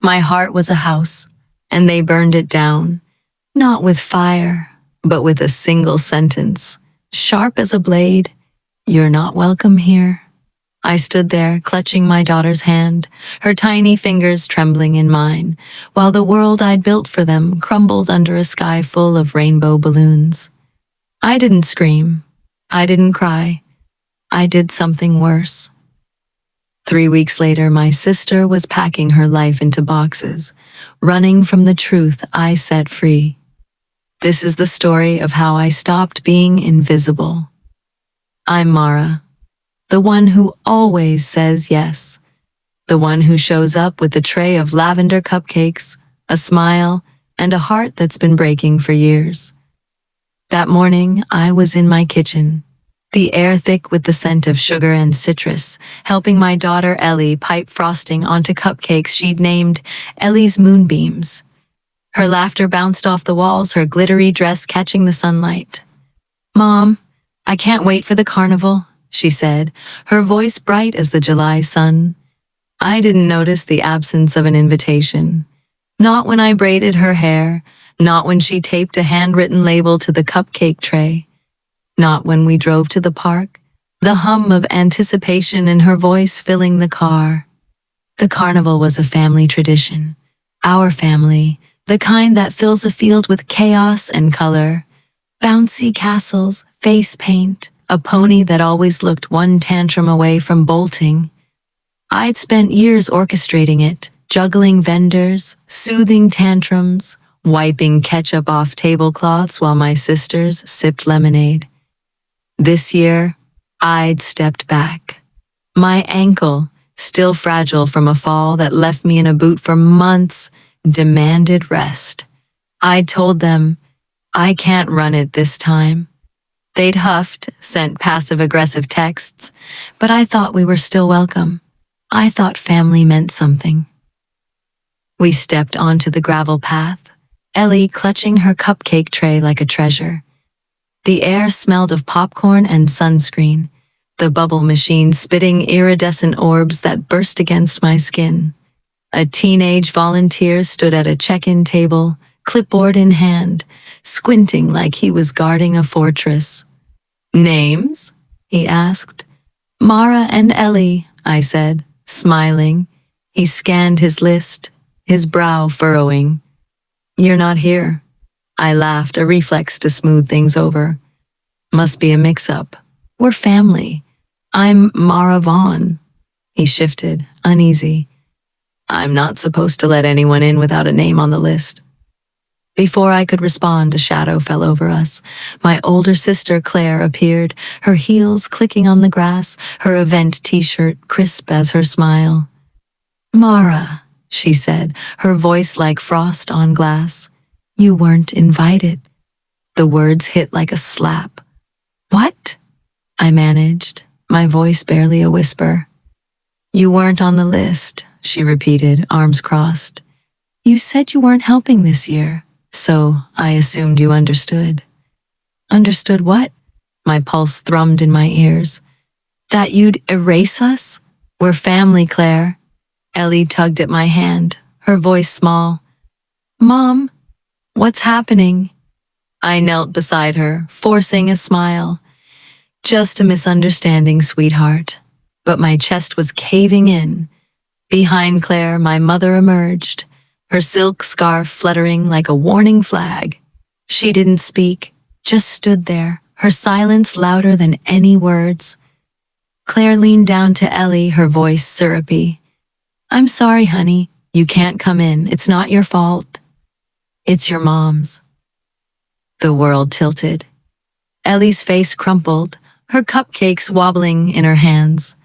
My heart was a house, and they burned it down, not with fire, but with a single sentence, sharp as a blade, "You're not welcome here." I stood there, clutching my daughter's hand, her tiny fingers trembling in mine, while the world I'd built for them crumbled under a sky full of rainbow balloons. I didn't scream. I didn't cry. I did something worse. 3 weeks later, my sister was packing her life into boxes, running from the truth I set free. This is the story of how I stopped being invisible. I'm Mara, the one who always says yes, the one who shows up with a tray of lavender cupcakes, a smile, and a heart that's been breaking for years. That morning, I was in my kitchen, the air thick with the scent of sugar and citrus, helping my daughter Ellie pipe frosting onto cupcakes she'd named Ellie's Moonbeams. Her laughter bounced off the walls, her glittery dress catching the sunlight. "Mom, I can't wait for the carnival," she said, her voice bright as the July sun. I didn't notice the absence of an invitation. Not when I braided her hair, not when she taped a handwritten label to the cupcake tray. Not when we drove to the park, the hum of anticipation in her voice filling the car. The carnival was a family tradition. Our family, the kind that fills a field with chaos and color. Bouncy castles, face paint, a pony that always looked one tantrum away from bolting. I'd spent years orchestrating it, juggling vendors, soothing tantrums, wiping ketchup off tablecloths while my sisters sipped lemonade. This year, I'd stepped back. My ankle, still fragile from a fall that left me in a boot for months, demanded rest. I told them, "I can't run it this time." They'd huffed, sent passive-aggressive texts, but I thought we were still welcome. I thought family meant something. We stepped onto the gravel path, Ellie clutching her cupcake tray like a treasure. The air smelled of popcorn and sunscreen, the bubble machine spitting iridescent orbs that burst against my skin. A teenage volunteer stood at a check-in table, clipboard in hand, squinting like he was guarding a fortress. "Names?" he asked. "Mara and Ellie," I said, smiling. He scanned his list, his brow furrowing. "You're not here." I laughed, a reflex to smooth things over. "Must be a mix-up. We're family. I'm Mara Vaughn." He shifted, uneasy. "I'm not supposed to let anyone in without a name on the list." Before I could respond, a shadow fell over us. My older sister Claire appeared, her heels clicking on the grass, her event t-shirt crisp as her smile. "Mara," she said, her voice like frost on glass. "You weren't invited." The words hit like a slap. "What?" I managed, my voice barely a whisper. "You weren't on the list," she repeated, arms crossed. "You said you weren't helping this year, so I assumed you understood." "Understood what?" My pulse thrummed in my ears. "That you'd erase us? We're family, Claire." Ellie tugged at my hand, her voice small. "Mom, what's happening?" I knelt beside her, forcing a smile. "Just a misunderstanding, sweetheart." But my chest was caving in. Behind Claire, my mother emerged, her silk scarf fluttering like a warning flag. She didn't speak, just stood there, her silence louder than any words. Claire leaned down to Ellie, her voice syrupy. "I'm sorry, honey. You can't come in. It's not your fault. It's your mom's." The world tilted. Ellie's face crumpled, her cupcakes wobbling in her hands.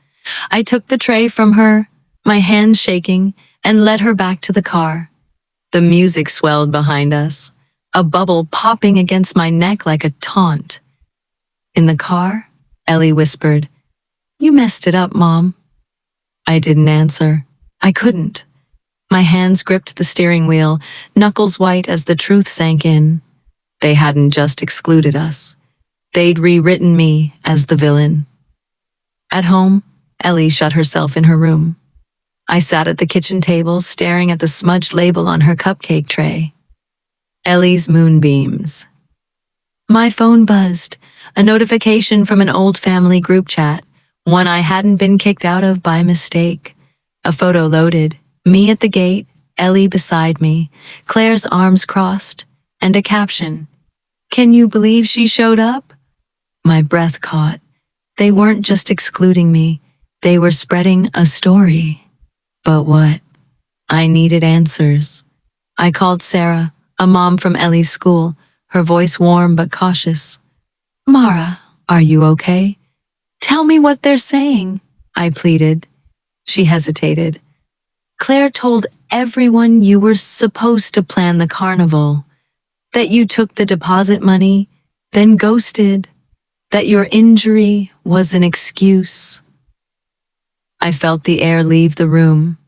I took the tray from her, my hands shaking, and led her back to the car. The music swelled behind us, a bubble popping against my neck like a taunt. In the car, Ellie whispered, "You messed it up, Mom." I didn't answer. I couldn't. My hands gripped the steering wheel, knuckles white as the truth sank in. They hadn't just excluded us. They'd rewritten me as the villain. At home, Ellie shut herself in her room. I sat at the kitchen table, staring at the smudged label on her cupcake tray. Ellie's Moonbeams. My phone buzzed, a notification from an old family group chat, one I hadn't been kicked out of by mistake. A photo loaded, me at the gate, Ellie beside me, Claire's arms crossed, and a caption. Can you believe she showed up? My breath caught. They weren't just excluding me, they were spreading a story. But what? I needed answers. I called Sarah, a mom from Ellie's school, her voice warm but cautious. Mara, are you okay? Tell me what they're saying, I pleaded. She hesitated. Claire told everyone you were supposed to plan the carnival, that you took the deposit money, then ghosted, that your injury was an excuse. I felt the air leave the room.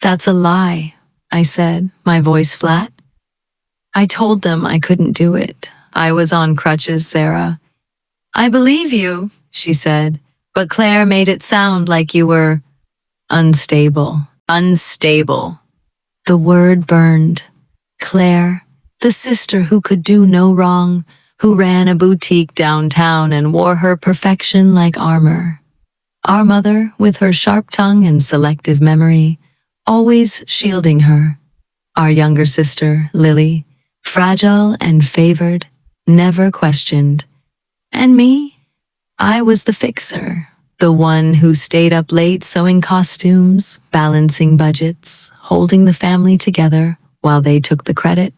That's a lie, I said, my voice flat. I told them I couldn't do it. I was on crutches, Sarah. I believe you, she said, but Claire made it sound like you were unstable. Unstable. The word burned. Claire, the sister who could do no wrong, who ran a boutique downtown and wore her perfection like armor. Our mother, with her sharp tongue and selective memory, always shielding her. Our younger sister, Lily, fragile and favored, never questioned. And me? I was the fixer, the one who stayed up late sewing costumes, balancing budgets, holding the family together while they took the credit.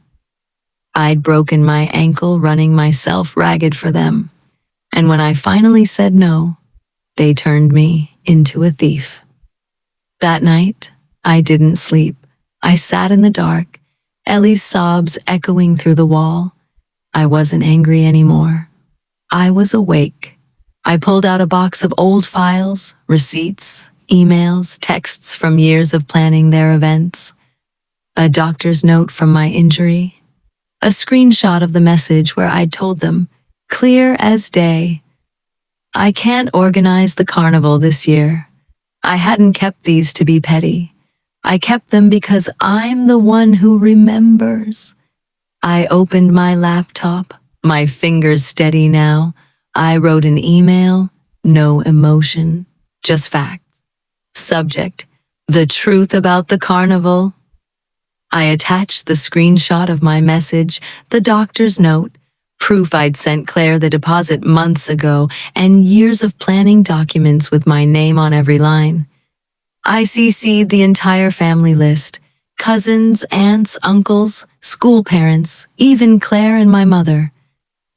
I'd broken my ankle running myself ragged for them, and when I finally said no, they turned me into a thief. That night, I didn't sleep. I sat in the dark, Ellie's sobs echoing through the wall. I wasn't angry anymore. I was awake. I pulled out a box of old files, receipts, emails, texts from years of planning their events, a doctor's note from my injury, a screenshot of the message where I'd told them, clear as day, I can't organize the carnival this year. I hadn't kept these to be petty. I kept them because I'm the one who remembers. I opened my laptop, my fingers steady now. I wrote an email, no emotion, just facts. Subject, the truth about the carnival. I attached the screenshot of my message, the doctor's note, proof I'd sent Claire the deposit months ago, and years of planning documents with my name on every line. I CC'd the entire family list, cousins, aunts, uncles, school parents, even Claire and my mother.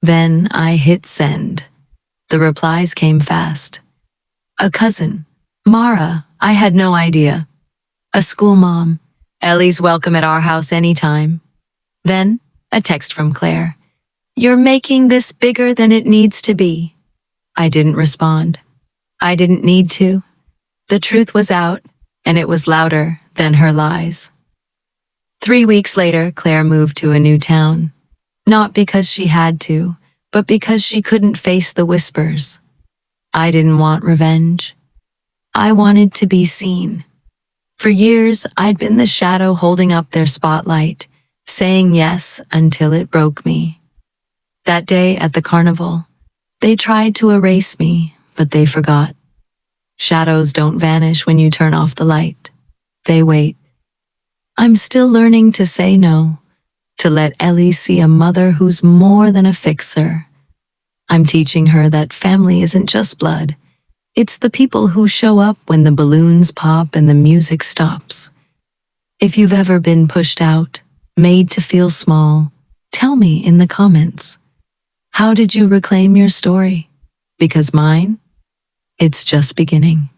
Then I hit send. The replies came fast. A cousin, Mara, I had no idea. A school mom, Ellie's welcome at our house anytime. Then a text from Claire. You're making this bigger than it needs to be. I didn't respond. I didn't need to. The truth was out, and it was louder than her lies. 3 weeks later, Claire moved to a new town. Not because she had to, but because she couldn't face the whispers. I didn't want revenge. I wanted to be seen. For years, I'd been the shadow holding up their spotlight, saying yes until it broke me. That day at the carnival, they tried to erase me, but they forgot. Shadows don't vanish when you turn off the light. They wait. I'm still learning to say no, to let Ellie see a mother who's more than a fixer. I'm teaching her that family isn't just blood. It's the people who show up when the balloons pop and the music stops. If you've ever been pushed out, made to feel small, tell me in the comments. How did you reclaim your story? Because mine, it's just beginning.